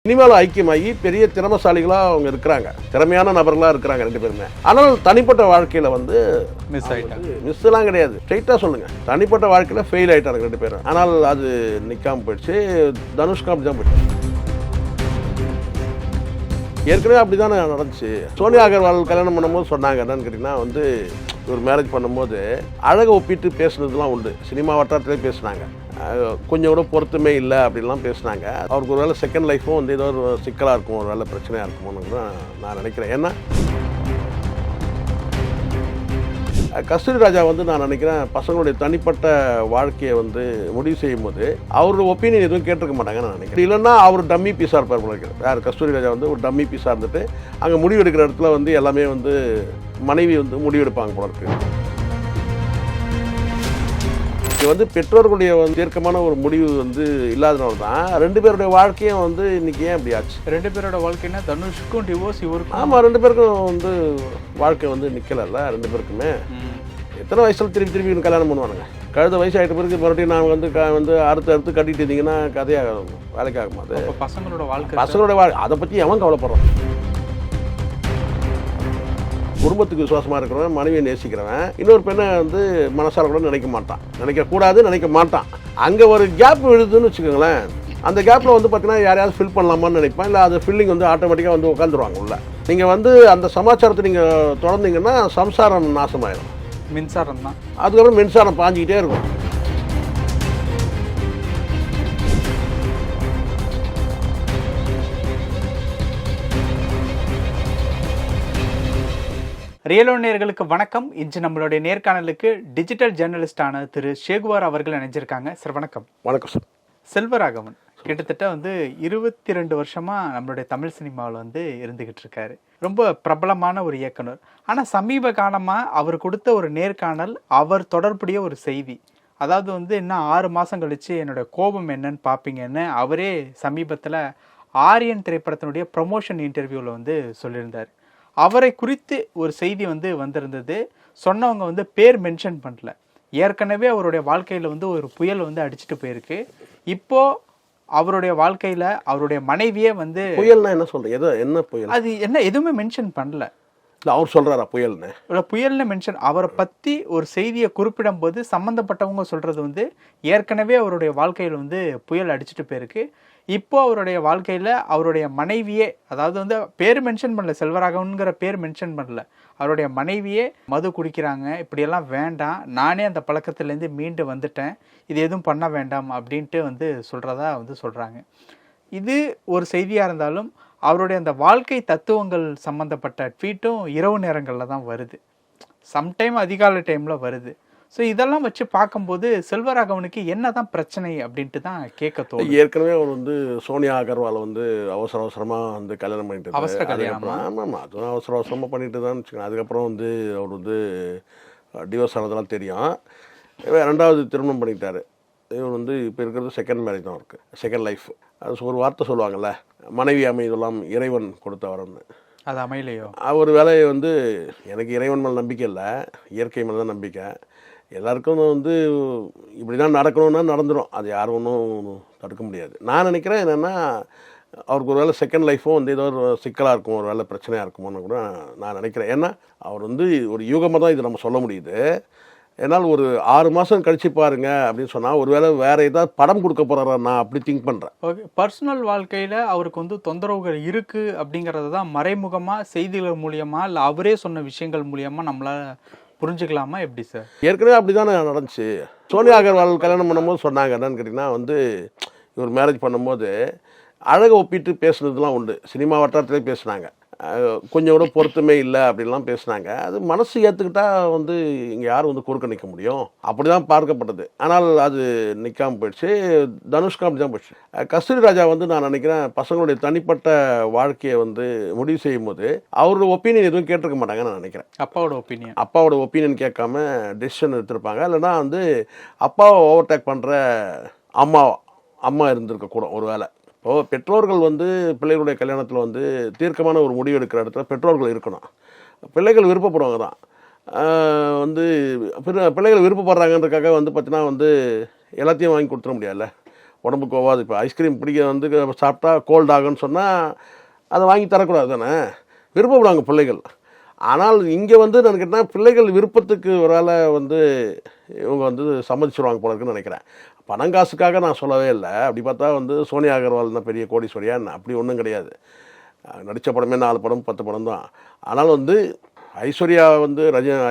சினிமாவில் ஐக்கியமாகி பெரிய திறமசாலிகளாக அவங்க இருக்கிறாங்க, திறமையான நபர்களாக இருக்கிறாங்க ரெண்டு பேருமே. ஆனால் தனிப்பட்ட வாழ்க்கையில் வந்து மிஸ்லாம் கிடையாது, ஸ்ட்ரைட்டாக சொல்லுங்க, தனிப்பட்ட வாழ்க்கையில் ஃபெயில் ஆகிட்டாங்க ரெண்டு பேரும். ஆனால் அது நிற்காம போயிடுச்சு. தனுஷ்கா அப்படி தான் போயிடுச்சு. ஏற்கனவே அப்படி தானே நடந்துச்சு. சோனியா அகர்வால் கல்யாணம் பண்ணும்போது சொன்னாங்க என்னன்னு கேட்டிங்கன்னா வந்து ஒரு மேரேஜ் பண்ணும்போது அழகை ஒப்பிட்டு பேசுனதுலாம் உண்டு. சினிமா வட்டாரத்திலே பேசுனாங்க, கொஞ்சம் கூட பொருத்தமே இல்லை அப்படின்லாம் பேசுனாங்க. அவருக்கு ஒரு வேளை செகண்ட் லைஃப்பும் வந்து ஏதோ ஒரு சிக்கலாக இருக்கும், ஒரு வேளை பிரச்சனையாக இருக்குமோன்னு தான் நான் நினைக்கிறேன். ஏன்னா கஸ்தூரி ராஜா வந்து நான் நினைக்கிறேன் பசங்களுடைய தனிப்பட்ட வாழ்க்கையை வந்து முடிவு செய்யும் போது அவரோட ஒப்பீனியன் எதுவும் கேட்டிருக்க மாட்டாங்கன்னு நான் நினைக்கிறேன். இல்லைன்னா அவர் டம்மி பீஸாக இருப்பார் போல இருக்கிறேன். யார் கஸ்தூரி ராஜா வந்து ஒரு டம்மி பீஸாக இருந்துட்டு அங்கே முடிவு எடுக்கிற இடத்துல வந்து எல்லாமே வந்து மனைவி வந்து முடிவெடுப்பாங்க போல இருக்கு. இது வந்து பெற்றோர்களுடைய வந்து தீர்க்கமான ஒரு முடிவு வந்து இல்லாதனால தான் ரெண்டு பேருடைய வாழ்க்கையும் வந்து இன்னைக்கு ஏன் அப்படி ஆச்சு. ரெண்டு பேரோட வாழ்க்கைன்னா தனுஷ்க்கும் டிவோர்ஸ் இவருக்கும். ஆமாம், ரெண்டு பேருக்கும் வந்து வாழ்க்கை வந்து நிற்கலல்ல ரெண்டு பேருக்குமே. எத்தனை வயசில் திருப்பி கல்யாணம் பண்ணுவானுங்க. கழுத வயசு ஆகிட்ட பிறகு மறுபடியும் நான் வந்து அறுத்து கட்டிட்டு இருந்தீங்கன்னா கதையாக வேலைக்காகும். அது பசங்களோட வாழ்க்கை அதை பற்றி எவன் கவலைப்படுறான்? குடும்பத்துக்கு விசுவாசமாக இருக்கிறவன், மனைவியை நேசிக்கிறவன், இன்னொரு பெண்ணை வந்து மனசார கூட நினைக்க மாட்டான். அங்கே ஒரு கேப் விழுதுன்னு வச்சுக்கோங்களேன். அந்த கேப்பில் வந்து பார்த்தீங்கன்னா யாரையாவது ஃபில் பண்ணலாமான்னு நினைப்பான். இல்லை அது ஃபில்லிங் வந்து ஆட்டோமேட்டிக்காக வந்து உட்காந்துருவாங்க உள்ள. நீங்கள் வந்து அந்த சமாச்சாரத்தை நீங்கள் தொடர்ந்தீங்கன்னா சம்சாரம் நாசமாயிடும். மின்சாரம் தான், அதுக்கப்புறம் மின்சாரம் பாஞ்சிக்கிட்டே இருக்கும். ரியலோ நேயர்களுக்கு வணக்கம். இன்று நம்மளுடைய நேர்காணலுக்கு டிஜிட்டல் ஜேர்னலிஸ்டான திரு ஷேகுவார் அவர்கள் இணைஞ்சிருக்காங்க. சார் வணக்கம். வணக்கம் சார். செல்வராகவன் கிட்டத்தட்ட வந்து 22 வருஷமா நம்மளுடைய தமிழ் சினிமாவில் வந்து இருந்துகிட்டு இருக்காரு. ரொம்ப பிரபலமான ஒரு இயக்குனர். ஆனால் சமீப காலமாக அவர் கொடுத்த ஒரு நேர்காணல், அவர் தொடர்புடைய ஒரு செய்தி, அதாவது வந்து இன்னும் 6 மாதம் கழித்து என்னோட கோபம் என்னன்னு பார்ப்பீங்கன்னு அவரே சமீபத்தில் ஆரியன் திரைப்படத்தினுடைய ப்ரமோஷன் இன்டர்வியூவில் வந்து சொல்லியிருந்தார். அவரை குறித்து ஒரு செய்தி வந்து வந்திருந்தது. சொன்னவங்க வந்து பேர் மென்ஷன் பண்ணல. ஏற்கனவே அவருடைய வாழ்க்கையில் வந்து ஒரு புயல் வந்து அடிச்சுட்டு போயிருக்கு. இப்போ அவருடைய வாழ்க்கையில் அவருடைய மனைவியே வந்து புயல்னா என்ன சொல்கிறேன், என்ன புயல், அது என்ன எதுவுமே மென்ஷன் பண்ணல. இல்லை அவர் சொல்கிறாரா புயல்னு மென்ஷன். அவரை பற்றி ஒரு செய்தியை குறிப்பிடும் போது சம்மந்தப்பட்டவங்க சொல்கிறது வந்து ஏற்கனவே அவருடைய வாழ்க்கையில் வந்து புயல் அடிச்சுட்டு போயிருக்கு. இப்போ அவருடைய வாழ்க்கையில் அவருடைய மனைவியே, அதாவது வந்து பேர் மென்ஷன் பண்ணல, செல்வராகவன்கிற பேர் மென்ஷன் பண்ணல, அவருடைய மனைவியே மது குடிக்கிறாங்க, இப்படியெல்லாம் வேண்டாம், நானே அந்த பழக்கத்துலேருந்து மீண்டு வந்துட்டேன், இது எதுவும் பண்ண வேண்டாம் அப்படின்ட்டு வந்து சொல்கிறதா வந்து சொல்கிறாங்க. இது ஒரு செய்தியாக இருந்தாலும் அவருடைய அந்த வாழ்க்கை தத்துவங்கள் சம்மந்தப்பட்ட ட்வீட்டும் இரவு நேரங்களில் தான் வருது, சம்டைம் அதிகாலை டைமில் வருது. ஸோ இதெல்லாம் வச்சு பார்க்கும்போது செல்வராகவனுக்கு என்ன தான் பிரச்சனை அப்படின்ட்டு தான் கேட்க தோணும். ஏற்கனவே அவர் வந்து சோனியா அகர்வால் வந்து அவசரமாக வந்து கல்யாணம் பண்ணிட்டு, அவசர கல்யாணம். ஆமாம், அதுவும் அவசரமாக பண்ணிட்டு தான் வச்சுக்கோங்க. அதுக்கப்புறம் வந்து அவர் வந்து டிவோர்ஸ் ஆனதெல்லாம் தெரியும். ரெண்டாவது திருமணம் பண்ணிக்கிட்டாரு. இவர் வந்து இப்போ இருக்கிறது செகண்ட் மேரேஜ் தான் அவருக்கு, செகண்ட் லைஃப். அது ஒரு வார்த்தை சொல்லுவாங்கள்ல, மனைவி அமைதெல்லாம் இறைவன் கொடுத்தவரன்னு. அது அமையலையோ? ஒரு வேலையை வந்து எனக்கு இறைவன் மேலே நம்பிக்கை இல்லை, இயற்கை மேலே தான் நம்பிக்கை. எல்லாருக்கும் வந்து இப்படி தான் நடக்கணும்னா நடந்துடும், அது யாரும் ஒன்றும் தடுக்க முடியாது. நான் நினைக்கிறேன் என்னென்னா அவருக்கு ஒரு வேளை செகண்ட் லைஃப்பும் வந்து ஏதோ ஒரு சிக்கலாக இருக்கும், ஒரு வேளை பிரச்சனையாக இருக்குமோன்னு கூட நான் நினைக்கிறேன். ஏன்னா அவர் வந்து ஒரு யூகமாக தான் இது நம்ம சொல்ல முடியுது. என்னால் ஒரு 6 மாதம் கழிச்சு பாருங்க அப்படின்னு சொன்னால் ஒரு வேளை வேறு ஏதாவது படம் கொடுக்க போகிறாரா, நான் அப்படி திங்க் பண்ணுறேன். ஓகே, பர்சனல் வாழ்க்கையில் அவருக்கு வந்து தொந்தரவுகள் இருக்குது அப்படிங்கிறது தான் மறைமுகமாக செய்திகள் மூலியமாக இல்லை அவரே சொன்ன விஷயங்கள் மூலியமாக நம்மளால் புரிஞ்சுக்கலாமா எப்படி சார்? ஏற்கனவே அப்படி தானே நடந்துச்சு. சோனியா அகர்வால் கல்யாணம் பண்ணும்போது சொன்னாங்க என்னன்னு கேட்டிங்கன்னா வந்து இவர் மேரேஜ் பண்ணும்போது அழகை ஒப்பிட்டு பேசுனதுலாம் உண்டு. சினிமா வட்டாரத்திலே பேசுனாங்க, கொஞ்சம் கூட பொருத்தமே இல்லை அப்படின்லாம் பேசுனாங்க. அது மனசு ஏற்றுக்கிட்டா வந்து இங்கே யாரும் வந்து குறுக்க நிற்க முடியும், அப்படி தான் பார்க்கப்பட்டது. ஆனால் அது நிற்காமல் போயிடுச்சு. தனுஷ்கா அப்படி தான் போயிடுச்சு. கஸ்தூரி ராஜா வந்து நான் நினைக்கிறேன் பசங்களுடைய தனிப்பட்ட வாழ்க்கையை வந்து முடிவு செய்யும் போது அவரோட ஒப்பீனியன் எதுவும் கேட்டிருக்க மாட்டாங்கன்னு நான் நினைக்கிறேன். அப்பாவோட ஒப்பீனியன் கேட்காம டெசிஷன் எடுத்திருப்பாங்க. இல்லைனா வந்து அப்பாவை ஓவர்டேக் பண்ணுற அம்மா இருந்திருக்கக்கூடும் ஒரு வேளை. இப்போது பெற்றோர்கள் வந்து பிள்ளைகளுடைய கல்யாணத்தில் வந்து தீர்க்கமான ஒரு முடிவு எடுக்கிற இடத்துல பெற்றோர்கள் இருக்கணும். பிள்ளைகள் விருப்பப்படுவாங்க தான், வந்து பிள்ளைகள் விருப்பப்படுறாங்கன்றக்காக வந்து பார்த்தீங்கன்னா வந்து எல்லாத்தையும் வாங்கி கொடுத்துட முடியாதுல்ல. உடம்புக்கு ஓவாது. இப்போ ஐஸ்கிரீம் பிடிக்க வந்து சாப்பிட்டா கோல்ட் ஆகுன்னு சொன்னால் அதை வாங்கி தரக்கூடாது தானே, விருப்பப்படுவாங்க பிள்ளைகள். ஆனால் இங்கே வந்து நான் கேட்டால் பிள்ளைகள் விருப்பத்துக்கு ஒரு வேளை வந்து இவங்க வந்து சம்மதிச்சிருவாங்க போல இருக்குன்னு நினைக்கிறேன். பணம் காசுக்காக நான் சொல்லவே இல்லை. அப்படி பார்த்தா வந்து சோனியா அகர்வால் தான் பெரிய கோடீஸ்வரியா, அப்படி ஒன்றும் கிடையாது. நடித்த படமே 4 படம் 10 படம் தான். ஆனால் வந்து ஐஸ்வர்யா வந்து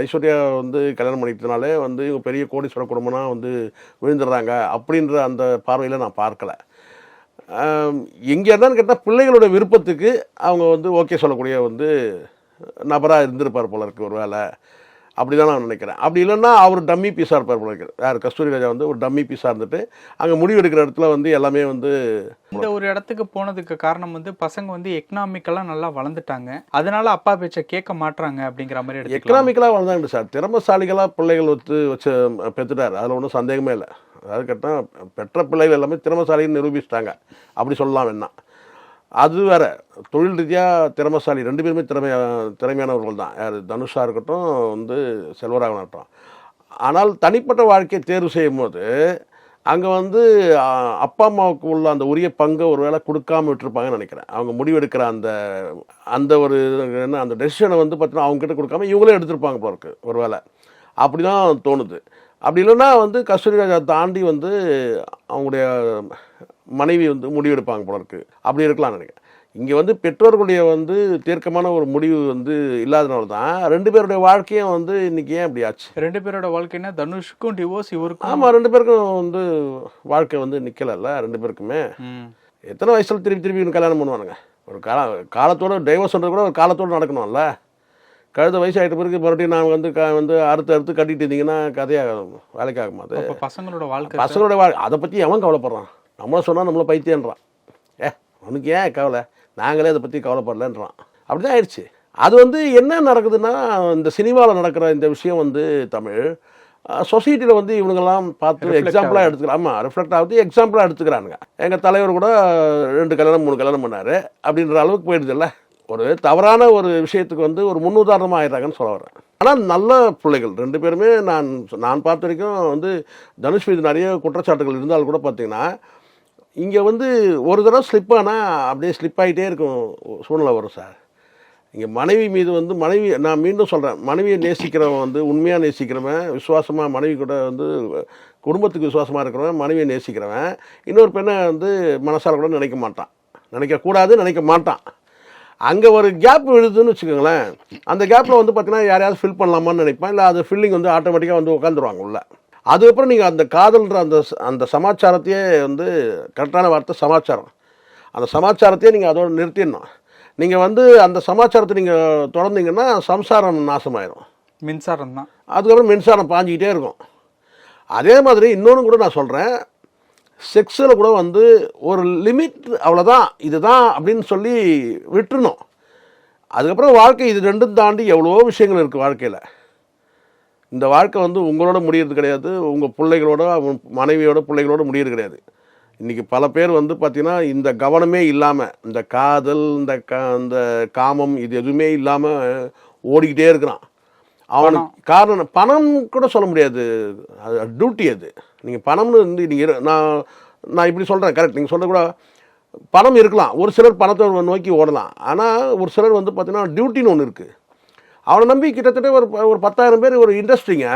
ஐஸ்வர்யா வந்து கல்யாணம் பண்ணிக்கிட்டனாலே வந்து இவங்க பெரிய கோடீஸ்வர குடும்பம்னா வந்து விழுந்துடுறாங்க அப்படின்ற அந்த பார்வையில் நான் பார்க்கலை. எங்கே என்னன்னு கேட்டால் பிள்ளைகளோட விருப்பத்துக்கு அவங்க வந்து ஓகே சொல்லக்கூடிய வந்து நபராக இருந்திருப்பார் போல இருக்கு ஒரு வேளை. அப்படி தான் நான் நினைக்கிறேன். அப்படி இல்லைன்னா அவர் டம்மி பீஸாக இருப்பார் போல இருக்கு. யார் கஸ்தூரி ராஜா வந்து ஒரு டம்மி பீஸாக இருந்துட்டு அங்கே முடிவு எடுக்கிற இடத்துல வந்து எல்லாமே வந்து இந்த ஒரு இடத்துக்கு போனதுக்கு காரணம் வந்து பசங்க வந்து எக்கனாமிக்கலாக நல்லா வளர்ந்துட்டாங்க, அதனால அப்பா பேச்சை கேட்க மாட்டாங்க அப்படிங்கிற மாதிரி எடுத்துக்கலாம். எக்கனாமிக்கலாக வளர்ந்தாங்க சார். திறமசாலிகளாக பிள்ளைகள் வச்சு பெற்றுட்டார், அதில் ஒன்றும் சந்தேகமே இல்லை. அதாவது கேட்டால் பெற்ற பிள்ளைகள் எல்லாமே திறமசாலின்னு நிரூபிச்சிட்டாங்க அப்படி சொல்லலாம். வேணா அது வேற. தொழில் ரீதியாக திறமசாலி 2 பேருமே திறமையானவர்கள் தான். யார் தனுஷாக இருக்கட்டும் வந்து செல்வராகவன் இருக்கட்டும். ஆனால் தனிப்பட்ட வாழ்க்கையை தேர்வு செய்யும் போது அங்கே வந்து அப்பா அம்மாவுக்கு உள்ள அந்த உரிய பங்கை ஒரு வேளை கொடுக்காம விட்டுருப்பாங்கன்னு நினைக்கிறேன். அவங்க முடிவெடுக்கிற அந்த ஒரு என்ன அந்த டெசிஷனை வந்து பார்த்தீங்கன்னா அவங்ககிட்ட கொடுக்காம இவங்களே எடுத்திருப்பாங்க போல இருக்கு ஒரு வேளை. அப்படி தான் தோணுது. அப்படி இல்லைன்னா வந்து கஸ்தூரி ராஜா தாண்டி வந்து அவங்களுடைய மனைவி வந்து முடிவெடுப்பாங்க போல இருக்கு. அப்படி இருக்கலாம்னு நினைக்கிறேன். இங்கே வந்து பெற்றோர்களுடைய வந்து தீர்க்கமான ஒரு முடிவு வந்து இல்லாதனால தான் 2 பேருடைய வாழ்க்கையும் வந்து இன்னைக்கு ஏன் அப்படி ஆச்சு. 2 பேரோட வாழ்க்கைன்னா தனுஷுக்கும் டிவோர்ஸ், இவருக்கும். ஆமாம், 2 பேருக்கும் வந்து வாழ்க்கை வந்து நிற்கலைல்ல 2 பேருக்குமே. எத்தனை வயசில் திருப்பி கல்யாணம் பண்ணுவானுங்க. ஒரு காலத்தோட டைவர்ஸ்ன்றது கூட ஒரு காலத்தோடு நடக்கணும்ல. கழுத வயசு ஆகிட்ட பிறகு மறுபடியும் நான் வந்து அறுத்து கட்டிட்டு இருந்தீங்கன்னா கதையாக வேலைக்காக மாட்டேன். பசங்களோட வாழ்க்கை அதை பற்றி எவன் கவலைப்படுறான்? நம்மளை சொன்னால் நம்மளை பைத்தியன்றான். உனக்கு ஏன் கவலை, நாங்களே அதை பற்றி கவலைப்படலன்றான். அப்படி தான் ஆயிடுச்சு. அது வந்து என்ன நடக்குதுன்னா இந்த சினிமாவில் நடக்கிற இந்த விஷயம் வந்து தமிழ் சொசைட்டியில் வந்து இவனுங்கெல்லாம் பார்த்து எக்ஸாம்பிளாக எடுத்துக்கலாம். ஆமாம், ரிஃப்ளெக்ட் ஆகுது, எக்ஸாம்பிளாக எடுத்துக்கிறானுங்க. எங்கள் தலைவர் கூட 2 கல்யாணம் 3 கல்யாணம் பண்ணார் அப்படின்ற அளவுக்கு போயிடுதில்ல. ஒரு தவறான ஒரு விஷயத்துக்கு வந்து ஒரு முன்னுதாரணமாக ஆயிடுறாங்கன்னு சொல்ல வரேன். ஆனால் நல்ல பிள்ளைகள் 2 பேருமே நான் பார்த்த வரைக்கும் வந்து தனுஷ் மீது நிறைய குற்றச்சாட்டுகள் இருந்தாலும் கூட பார்த்தீங்கன்னா இங்கே வந்து ஒரு தடவை ஸ்லிப் ஆனால் அப்படியே ஸ்லிப் ஆகிட்டே இருக்கும் சூழ்நிலை வரும் சார். இங்கே மனைவி மீது வந்து நான் மீண்டும் சொல்கிறேன், மனைவியை நேசிக்கிறவன் வந்து உண்மையாக நேசிக்கிறவன், விசுவாசமாக மனைவி கூட வந்து குடும்பத்துக்கு விசுவாசமாக இருக்கிறவன், மனைவியை நேசிக்கிறவன் இன்னொரு பெண்ணை வந்து மனசார கூட நினைக்க மாட்டான். அங்கே ஒரு கேப் விழுதுன்னு வச்சுக்கோங்களேன். அந்த கேப்பில் வந்து பார்த்தீங்கன்னா யாரையாவது ஃபில் பண்ணலாமான்னு நினைப்பேன். இல்லை அது ஃபில்லிங் வந்து ஆட்டோமேட்டிக்காக வந்து உட்காந்துருவாங்க உள்ள. அதுக்கப்புறம் நீங்கள் அந்த காதல்ன்ற அந்த சமாச்சாரத்தையே வந்து கரெக்டான வார்த்தை சமாச்சாரம், அந்த சமாச்சாரத்தையே நீங்கள் அதோடு நிறுத்திடணும். நீங்கள் வந்து அந்த சமாச்சாரத்தை நீங்கள் தொடர்ந்தீங்கன்னா சம்சாரம் நாசமாயிடும். மின்சாரம் தான். அதுக்கப்புறம் மின்சாரம் பாஞ்சிக்கிட்டே இருக்கும். அதே மாதிரி இன்னொன்று கூட நான் சொல்கிறேன், செக்ஸில் கூட வந்து ஒரு லிமிட், அவ்வளோதான் இதுதான் அப்படின்னு சொல்லி விட்டுருணும். அதுக்கப்புறம் வாழ்க்கை இது 2ம் தாண்டி எவ்வளோ விஷயங்கள் இருக்குது வாழ்க்கையில். இந்த வாழ்க்கை வந்து உங்களோட முடியறது கிடையாது, உங்கள் பிள்ளைகளோட மனைவியோட பிள்ளைகளோட முடியறது கிடையாது. இன்றைக்கி பல பேர் வந்து பார்த்திங்கன்னா இந்த கவனமே இல்லாமல் இந்த காதல் இந்த காமம் இது எதுவுமே இல்லாமல் ஓடிக்கிட்டே இருக்கிறான். அவனுக்கு காரணம் பணம் கூட சொல்ல முடியாது, அது டியூட்டி. அது நீங்கள் பணம்னு வந்து நீங்கள் நான் இப்படி சொல்கிறேன் கரெக்ட். நீங்கள் சொல்ல கூட பணம் இருக்கலாம், ஒரு சிலர் பணத்தை நோக்கி ஓடலாம். ஆனால் ஒரு சிலர் வந்து பார்த்தீங்கன்னா டியூட்டின்னு ஒன்று இருக்குது. அவனை நம்பி கிட்டத்தட்ட ஒரு 10,000 பேர் ஒரு இண்டஸ்ட்ரிங்க.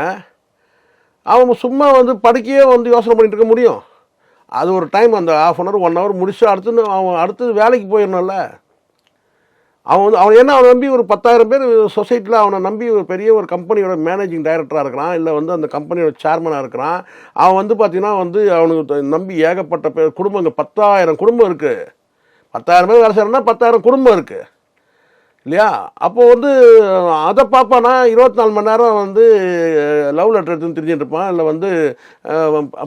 அவன் சும்மா வந்து படுக்கையே வந்து யோசனை பண்ணிட்டு இருக்க முடியும்? அது ஒரு டைம் அந்த 1/2 hour 1 hour முடிச்சு அவன் அடுத்தது வேலைக்கு போயிடணும்ல. அவன் அவனை நம்பி ஒரு 10,000 பேர் சொசைட்டியில் அவனை நம்பி ஒரு பெரிய ஒரு கம்பெனியோட மேனேஜிங் டைரக்டராக இருக்கிறான், இல்லை வந்து அந்த கம்பெனியோட சேர்மனாக இருக்கிறான். அவன் வந்து பார்த்தீங்கன்னா வந்து அவனுக்கு நம்பி ஏகப்பட்ட பேர் குடும்பங்கள் 10,000 குடும்பம் இருக்குது. 10,000 பேர் வேலை செய்யறோம்னா 10,000 குடும்பம் இருக்குது இல்லையா? அப்போது வந்து அதை பார்ப்பானா 24 மணி நேரம் வந்து லவ் லெட்டர் எடுத்துன்னு தெரிஞ்சுட்டு இருப்பான், இல்லை வந்து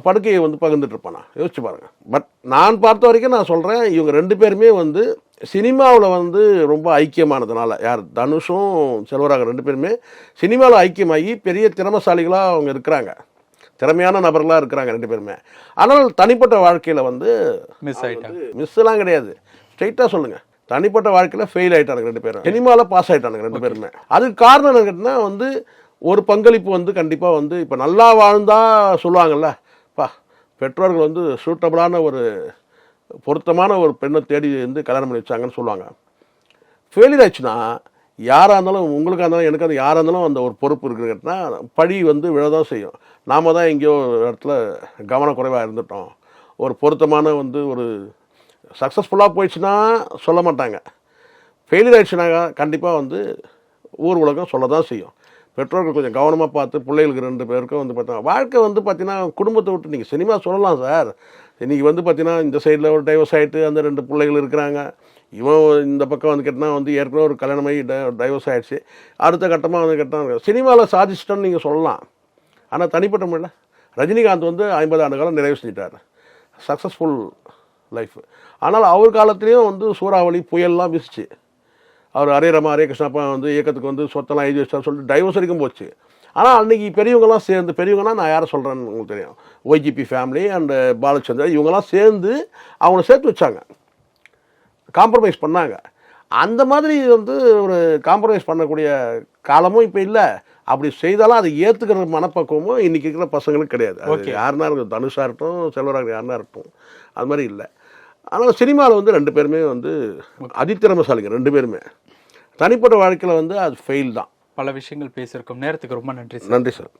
படுக்கையை வந்து பகிர்ந்துட்டு இருப்பானா? யோசிச்சு பாருங்கள். பட் நான் பார்த்த வரைக்கும் நான் சொல்கிறேன், இவங்க 2 பேருமே வந்து சினிமாவில் வந்து ரொம்ப ஐக்கியமானதுனால, யார் தனுஷும் செல்வராகவன் 2 பேருமே சினிமாவில் ஐக்கியமாகி பெரிய திறமசாலிகளாக அவங்க இருக்கிறாங்க, திறமையான நபர்களாக இருக்கிறாங்க 2 பேருமே. ஆனால் தனிப்பட்ட வாழ்க்கையில் வந்து மிஸ்ஸெல்லாம் கிடையாது, ஸ்ட்ரைட்டாக சொல்லுங்கள். தனிப்பட்ட வாழ்க்கையில் ஃபெயில் ஆகிட்டானுங்க 2 பேரும், சினிமாவில் பாஸ் ஆகிட்டானுங்க 2 பேருமே. அதுக்கு காரணம் என்ன கேட்டிங்கன்னா வந்து ஒரு பங்களிப்பு வந்து கண்டிப்பாக வந்து இப்போ நல்லா வாழ்ந்தால் சொல்லுவாங்கள்ல, பெற்றோர்கள் வந்து சூட்டபிளான ஒரு பொருத்தமான ஒரு பெண்ணை தேடி வந்து கல்யாணம் பண்ணி வச்சாங்கன்னு சொல்லுவாங்க. ஃபெயிலியர் ஆச்சுன்னா யாராக இருந்தாலும், உங்களுக்காக இருந்தாலும் எனக்காக இருந்தாலும், யாராக இருந்தாலும் அந்த ஒரு பொறுப்பு இருக்குன்னா பழி வந்து விழதான் செய்யும். நாம தான் எங்கேயோ ஒரு இடத்துல கவனக்குறைவாக இருந்துட்டோம். ஒரு பொருத்தமான வந்து ஒரு சக்ஸஸ்ஃபுல்லாக போயிடுச்சுன்னா சொல்ல மாட்டாங்க. ஃபெயிலியர் ஆயிடுச்சுன்னா கண்டிப்பாக வந்து ஊர் உலகம் சொல்ல தான் செய்யும். பெற்றோர்கள் கொஞ்சம் கவனமாக பார்த்து பிள்ளைகளுக்கு 2 பேருக்கும் வந்து பார்த்தா வாழ்க்கை வந்து பார்த்தீங்கன்னா குடும்பத்தை விட்டு நீங்கள் சினிமா சொல்லலாம் சார். இன்றைக்கி வந்து பார்த்தீங்கன்னா இந்த சைடில் ஒரு டைவர்ஸ் ஆகிட்டு அந்த 2 பிள்ளைகள் இருக்கிறாங்க. இவன் இந்த பக்கம் வந்து கேட்டால் வந்து ஏற்கனவே ஒரு கல்யாணமாகி டைவர்ஸ் ஆகிடுச்சு. அடுத்த கட்டமாக வந்து கேட்டால் சினிமாவில் சாதிச்சிட்டோன்னு நீங்கள் சொல்லலாம். ஆனால் தனிப்பட்ட முறையில் ரஜினிகாந்த் வந்து 50 ஆண்டு காலம் நிறைவு செஞ்சிட்டார். Successful life. ஆனால் அவர் காலத்துலேயும் வந்து சூறாவளி புயல்லாம் வீசிச்சு. அவர் ஹரே ராமா ஹரே கிருஷ்ணப்பா வந்து இயக்கத்துக்கு வந்து சொத்தெல்லாம் எழுதி வச்சா சொல்லிட்டு டைவர்ஸ் வரைக்கும் போச்சு. ஆனால் அன்றைக்கி பெரியவங்களாம் சேர்ந்து, பெரியவங்கன்னா நான் யாரை சொல்கிறேன்னு உங்களுக்கு தெரியும், ஒய்ஜிபி ஃபேமிலி அண்டு பாலச்சந்தர் இவங்கெல்லாம் சேர்ந்து அவங்கள சேர்த்து வச்சாங்க, காம்ப்ரமைஸ் பண்ணாங்க. அந்த மாதிரி வந்து ஒரு காம்ப்ரமைஸ் பண்ணக்கூடிய காலமும் இப்போ இல்லை. அப்படி செய்தாலும் அதை ஏற்றுக்கிற மனப்பக்குவமும் இன்றைக்கி இருக்கிற பசங்களுக்கு கிடையாது. அது யாருன்னா இருக்கும், தனுஷாக இருக்கட்டும், செல்வராக யாருன்னா இருக்கட்டும், அது மாதிரி இல்லை. ஆனால் சினிமாவில் வந்து 2 பேருமே வந்து அதித்திறமசாலிங்க 2 பேருமே. தனிப்பட்ட வாழ்க்கையில் வந்து அது ஃபெயில் தான். பல விஷயங்கள் பேசியிருக்கோம். நேரத்துக்கு ரொம்ப நன்றி சார். நன்றி சார்.